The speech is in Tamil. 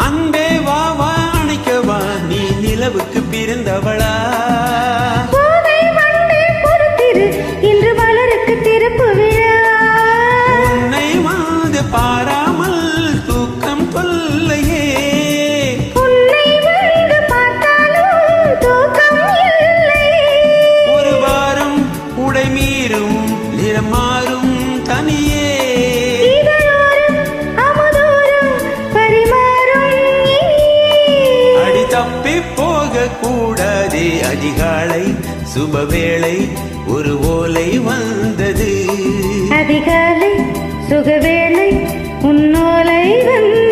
அன்பே வா வா அணைக்கவா நீ நிலவுக்கு பிறந்தவளா இன்று மலருக்கு திருப்பு விழா உன்னை வந்து பாராமல் தூக்கம் கொல்லையே உன்னை வந்து பார்த்தாலும் தூக்கம் இல்லை ஒரு வாரம் உடை மீறும் நிறம் மாறும் தனியே இதழோரம் அமுதோரம் பரிமாறும் அடி தப்பி போக கூடாதே அதிகாலை சுபவேளை ஒரு ஓலை வந்தது அதிகாலை சுகவேளை உன்னோலை வந்தது